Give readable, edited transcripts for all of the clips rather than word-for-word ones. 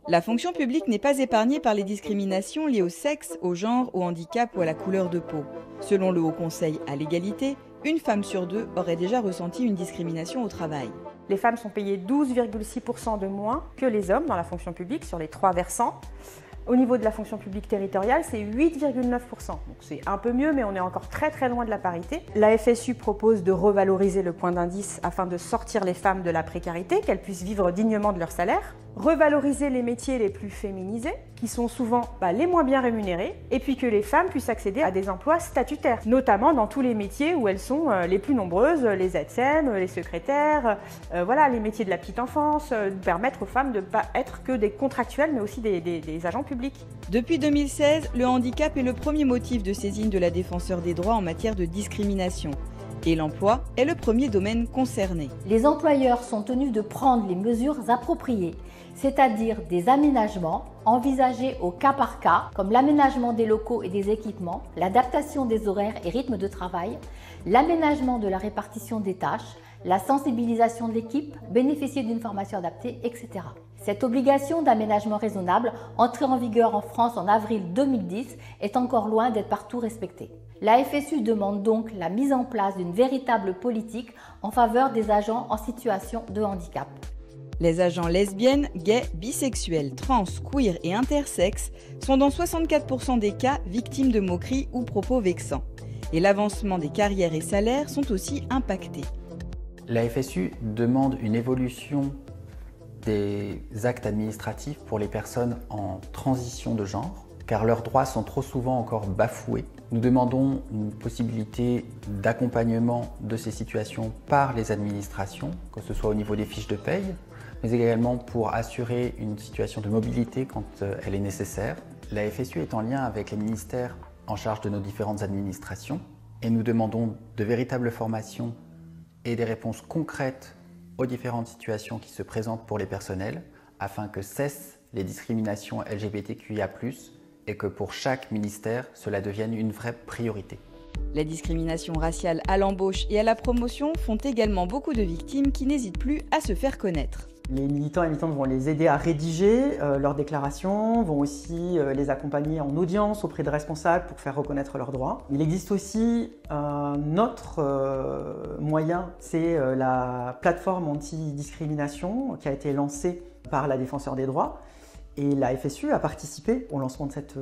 La fonction publique n'est pas épargnée par les discriminations liées au sexe, au genre, au handicap ou à la couleur de peau. Selon le Haut Conseil à l'égalité, une femme sur deux aurait déjà ressenti une discrimination au travail. Les femmes sont payées 12,6% de moins que les hommes dans la fonction publique sur les 3 versants. Au niveau de la fonction publique territoriale, c'est 8,9%. Donc c'est un peu mieux, mais on est encore très loin de la parité. La FSU propose de revaloriser le point d'indice afin de sortir les femmes de la précarité, qu'elles puissent vivre dignement de leur salaire. Revaloriser les métiers les plus féminisés, qui sont souvent les moins bien rémunérés, et puis que les femmes puissent accéder à des emplois statutaires, notamment dans tous les métiers où elles sont les plus nombreuses, les ATSEM, les secrétaires, voilà, les métiers de la petite enfance, permettre aux femmes de ne pas être que des contractuels, mais aussi des agents publics. Depuis 2016, le handicap est le premier motif de saisine de la Défenseure des droits en matière de discrimination. Et l'emploi est le premier domaine concerné. Les employeurs sont tenus de prendre les mesures appropriées, c'est-à-dire des aménagements envisagés au cas par cas, comme l'aménagement des locaux et des équipements, l'adaptation des horaires et rythmes de travail, l'aménagement de la répartition des tâches, la sensibilisation de l'équipe, bénéficier d'une formation adaptée, etc. Cette obligation d'aménagement raisonnable, entrée en vigueur en France en avril 2010, est encore loin d'être partout respectée. La FSU demande donc la mise en place d'une véritable politique en faveur des agents en situation de handicap. Les agents lesbiennes, gays, bisexuels, trans, queer et intersexes sont dans 64% des cas victimes de moqueries ou propos vexants. Et l'avancement des carrières et salaires sont aussi impactés. La FSU demande une évolution des actes administratifs pour les personnes en transition de genre, car leurs droits sont trop souvent encore bafoués. Nous demandons une possibilité d'accompagnement de ces situations par les administrations, que ce soit au niveau des fiches de paye, mais également pour assurer une situation de mobilité quand elle est nécessaire. La FSU est en lien avec les ministères en charge de nos différentes administrations et nous demandons de véritables formations et des réponses concrètes aux différentes situations qui se présentent pour les personnels afin que cessent les discriminations LGBTQIA+, et que pour chaque ministère, cela devienne une vraie priorité. Les discriminations raciales à l'embauche et à la promotion font également beaucoup de victimes qui n'hésitent plus à se faire connaître. Les militants et militantes vont les aider à rédiger leurs déclarations, vont aussi les accompagner en audience auprès de responsables pour faire reconnaître leurs droits. Il existe aussi un autre moyen, c'est la plateforme anti-discrimination qui a été lancée par la Défenseure des droits. Et la FSU a participé au lancement de cette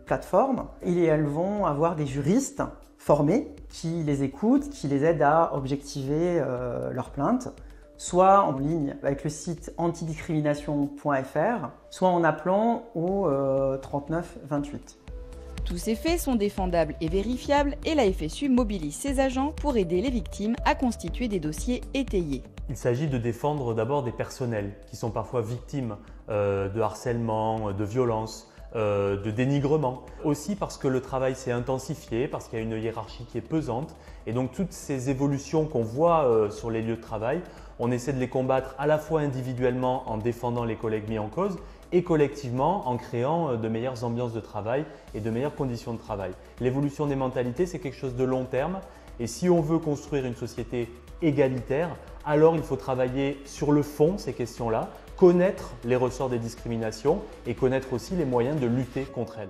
plateforme. Et elles vont avoir des juristes formés qui les écoutent, qui les aident à objectiver leurs plaintes, soit en ligne avec le site antidiscrimination.fr, soit en appelant au 39 28. Tous ces faits sont défendables et vérifiables et la FSU mobilise ses agents pour aider les victimes à constituer des dossiers étayés. Il s'agit de défendre d'abord des personnels qui sont parfois victimes de harcèlement, de violence, de dénigrement. Aussi parce que le travail s'est intensifié, parce qu'il y a une hiérarchie qui est pesante. Et donc toutes ces évolutions qu'on voit sur les lieux de travail, on essaie de les combattre à la fois individuellement en défendant les collègues mis en cause et collectivement en créant de meilleures ambiances de travail et de meilleures conditions de travail. L'évolution des mentalités, c'est quelque chose de long terme et si on veut construire une société égalitaire, alors il faut travailler sur le fond ces questions-là, connaître les ressorts des discriminations et connaître aussi les moyens de lutter contre elles.